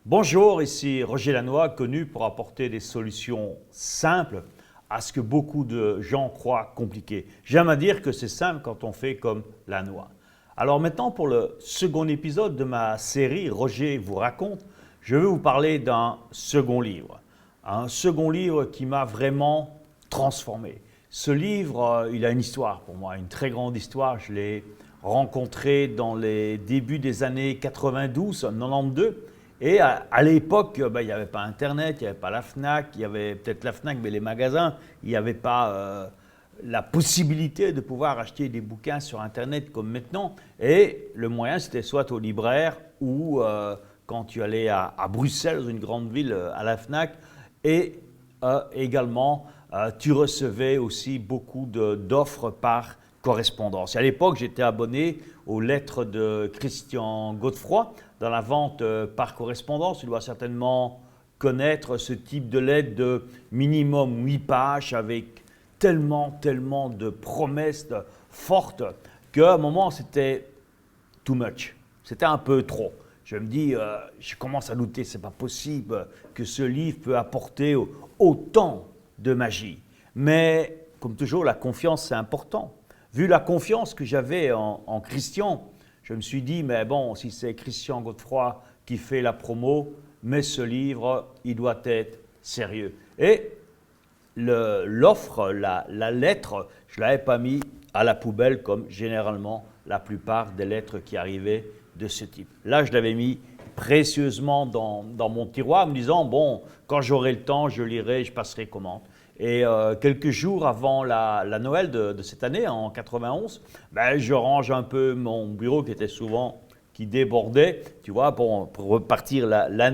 Bonjour, ici Roger Lannoy, connu pour apporter des solutions simples à ce que beaucoup de gens croient compliqué. J'aime à dire que c'est simple quand on fait comme Lannoy. Alors maintenant, pour le second épisode de ma série Roger vous raconte, je vais vous parler d'un second livre. Un second livre qui m'a vraiment transformé. Ce livre, il a une histoire pour moi, une très grande histoire. Je l'ai rencontré dans les débuts des années 92, 92. Et à l'époque, il n'y avait pas Internet, il n'y avait pas la FNAC, il y avait peut-être la FNAC, mais les magasins, il n'y avait pas la possibilité de pouvoir acheter des bouquins sur Internet comme maintenant. Et le moyen, c'était soit au libraire ou quand tu allais à Bruxelles, dans une grande ville, à la FNAC. Et également, tu recevais aussi beaucoup d'offres par correspondance. Et à l'époque, j'étais abonné aux lettres de Christian Godefroy dans la vente par correspondance. Tu dois certainement connaître ce type de lettre de minimum 8 pages avec tellement de promesses fortes qu'à un moment, c'était too much. C'était un peu trop. Je me dis, je commence à douter, c'est pas possible que ce livre peut apporter autant de magie. Mais comme toujours, la confiance, c'est important. Vu la confiance que j'avais en Christian, je me suis dit, mais bon, si c'est Christian Godefroy qui fait la promo, mais ce livre, il doit être sérieux. Et l'offre, la lettre, je ne l'avais pas mis à la poubelle comme généralement la plupart des lettres qui arrivaient de ce type. Là, je l'avais mis précieusement dans mon tiroir, me disant, bon, quand j'aurai le temps, je lirai, je passerai commande. Et quelques jours avant la Noël de cette année, en 91, je range un peu mon bureau qui débordait, tu vois, pour repartir la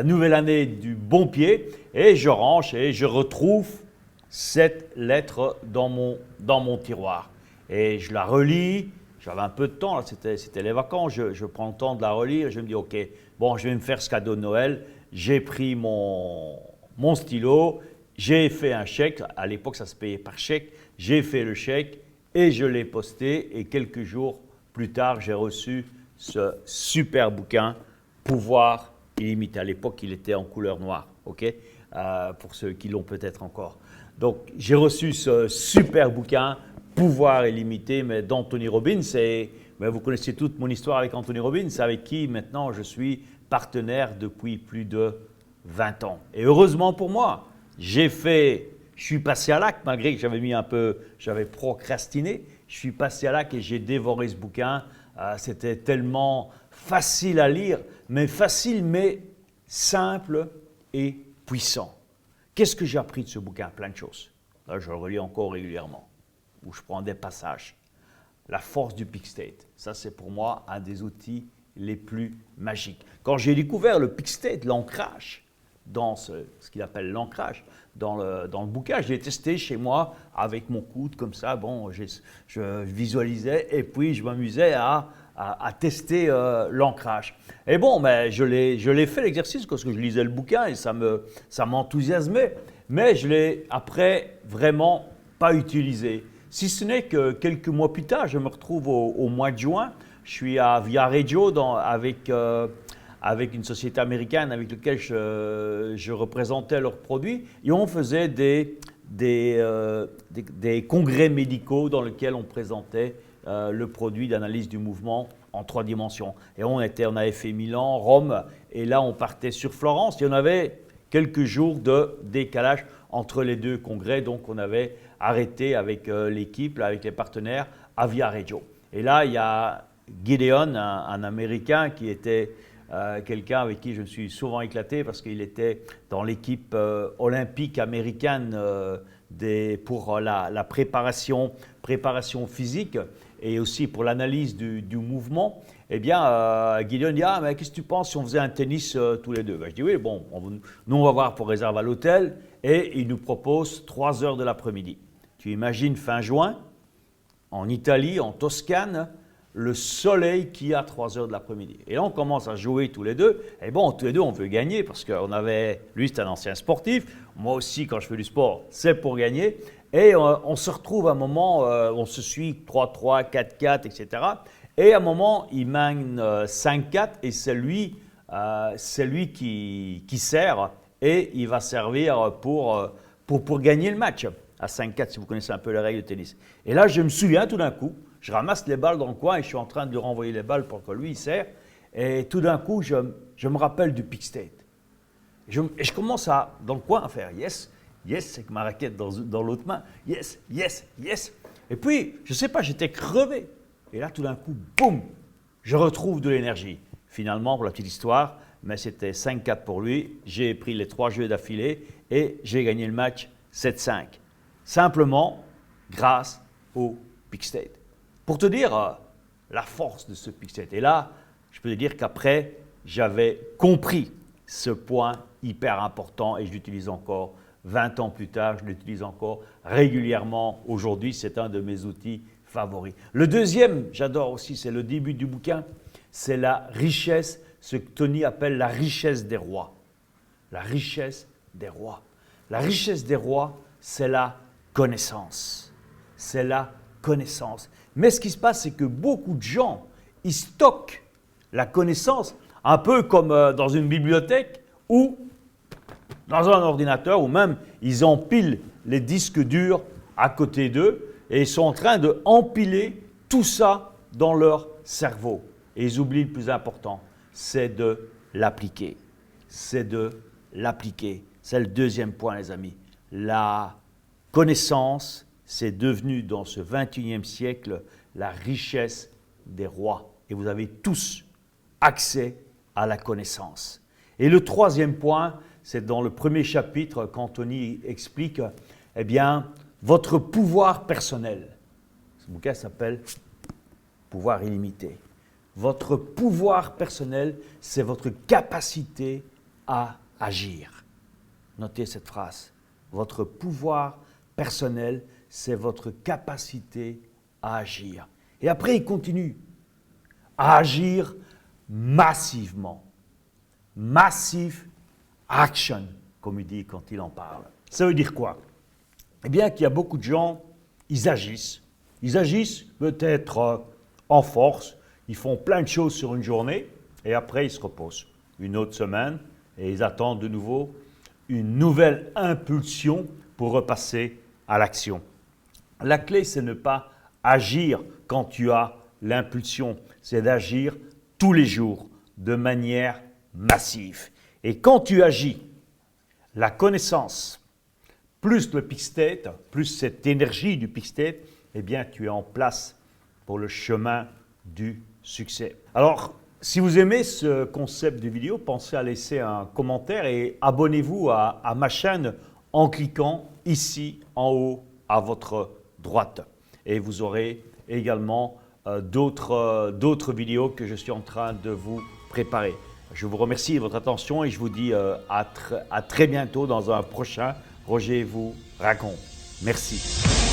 nouvelle année du bon pied. Et je range et je retrouve cette lettre dans mon tiroir. Et je la relis. J'avais un peu de temps, là, c'était les vacances, je prends le temps de la relire, je me dis, ok, bon, je vais me faire ce cadeau de Noël, j'ai pris mon stylo, j'ai fait un chèque, à l'époque ça se payait par chèque, j'ai fait le chèque et je l'ai posté et quelques jours plus tard, j'ai reçu ce super bouquin, Pouvoir illimité. À l'époque, il était en couleur noire, ok, pour ceux qui l'ont peut-être encore. Donc, j'ai reçu ce super bouquin, Pouvoir illimité, mais d'Anthony Robbins. Mais vous connaissez toute mon histoire avec Anthony Robbins, avec qui maintenant je suis partenaire depuis plus de 20 ans. Et heureusement pour moi, je suis passé à l'acte, malgré que j'avais procrastiné. Je suis passé à l'acte et j'ai dévoré ce bouquin. C'était tellement facile à lire, mais simple et puissant. Qu'est-ce que j'ai appris de ce bouquin? Plein de choses. Là, je le relis encore régulièrement, où je prends des passages. La force du Peak State, ça c'est pour moi un des outils les plus magiques. Quand j'ai découvert le Peak State, l'ancrage, dans ce qu'il appelle l'ancrage, dans le bouquin, je l'ai testé chez moi avec mon coude comme ça, bon, je visualisais et puis je m'amusais à tester l'ancrage. Et bon, je l'ai fait l'exercice parce que je lisais le bouquin et ça m'enthousiasmait, mais je l'ai après vraiment pas utilisé. Si ce n'est que quelques mois plus tard, je me retrouve au mois de juin, je suis à Viareggio avec une société américaine avec laquelle je représentais leurs produits et on faisait des congrès médicaux dans lesquels on présentait le produit d'analyse du mouvement en 3 dimensions. Et on avait fait Milan, Rome et là on partait sur Florence et on avait quelques jours de décalage entre les 2 congrès, donc on avait arrêté avec l'équipe, avec les partenaires à Viareggio. Et là il y a Gideon, un Américain qui était quelqu'un avec qui je me suis souvent éclaté parce qu'il était dans l'équipe olympique américaine pour la préparation physique et aussi pour l'analyse du mouvement. Eh bien, Gideon dit, mais qu'est-ce que tu penses si on faisait un tennis tous les deux? Je dis, oui, bon, nous on va voir pour réserver à l'hôtel et il nous propose 3 heures de l'après-midi. Tu imagines fin juin, en Italie, en Toscane, le soleil qu'il y a à 3 heures de l'après-midi. Et là, on commence à jouer tous les deux. Et bon, tous les deux, on veut gagner parce lui, c'est un ancien sportif. Moi aussi, quand je fais du sport, c'est pour gagner. Et on se retrouve à un moment, on se suit 3-3, 4-4, etc. Et à un moment, il mène 5-4 et c'est lui c'est lui qui sert et il va servir pour gagner le match à 5-4 si vous connaissez un peu les règles de tennis. Et là, je me souviens tout d'un coup, je ramasse les balles dans le coin et je suis en train de lui renvoyer les balles pour que lui il sert. Et tout d'un coup, je me rappelle du pick state. Et je commence dans le coin à faire yes, yes, avec ma raquette dans l'autre main, yes, yes, yes. Et puis, je ne sais pas, j'étais crevé. Et là, tout d'un coup, boum, je retrouve de l'énergie. Finalement, pour la petite histoire, mais c'était 5-4 pour lui. J'ai pris les 3 jeux d'affilée et j'ai gagné le match 7-5. Simplement grâce au pick state. Pour te dire la force de ce pick state. Et là, je peux te dire qu'après, j'avais compris ce point hyper important et je l'utilise encore 20 ans plus tard, je l'utilise encore régulièrement. Aujourd'hui, c'est un de mes outils favoris. Le deuxième, j'adore aussi, c'est le début du bouquin, c'est la richesse, ce que Tony appelle la richesse des rois. La richesse des rois. La richesse des rois, c'est la connaissance. C'est la connaissance. Mais ce qui se passe, c'est que beaucoup de gens, ils stockent la connaissance un peu comme dans une bibliothèque ou dans un ordinateur, ou même ils empilent les disques durs à côté d'eux et ils sont en train de empiler tout ça dans leur cerveau. Et ils oublient le plus important, c'est de l'appliquer. C'est de l'appliquer. C'est le deuxième point, les amis. La connaissance, c'est devenu dans ce 21e siècle la richesse des rois. Et vous avez tous accès à la connaissance. Et le troisième point, c'est dans le premier chapitre, quand Tony explique, eh bien, votre pouvoir personnel. Ce bouquin s'appelle « Pouvoir illimité ». Votre pouvoir personnel, c'est votre capacité à agir. Notez cette phrase. Votre pouvoir personnel, c'est votre capacité à agir. Et après, il continue à agir massivement. Massive action, comme il dit quand il en parle. Ça veut dire quoi? Eh bien, qu'il y a beaucoup de gens, ils agissent. Ils agissent peut-être en force. Ils font plein de choses sur une journée et après, ils se reposent. Une autre semaine et ils attendent de nouveau une nouvelle impulsion pour repasser à l'action. La clé, c'est ne pas agir quand tu as l'impulsion. C'est d'agir tous les jours de manière massive. Et quand tu agis, la connaissance, plus le pick state, plus cette énergie du pick state, eh bien, tu es en place pour le chemin du succès. Alors, si vous aimez ce concept de vidéo, pensez à laisser un commentaire et abonnez-vous à ma chaîne en cliquant ici en haut à votre droite. Et vous aurez également d'autres vidéos que je suis en train de vous préparer. Je vous remercie de votre attention et je vous dis à très bientôt dans un prochain Roger vous raconte. Merci.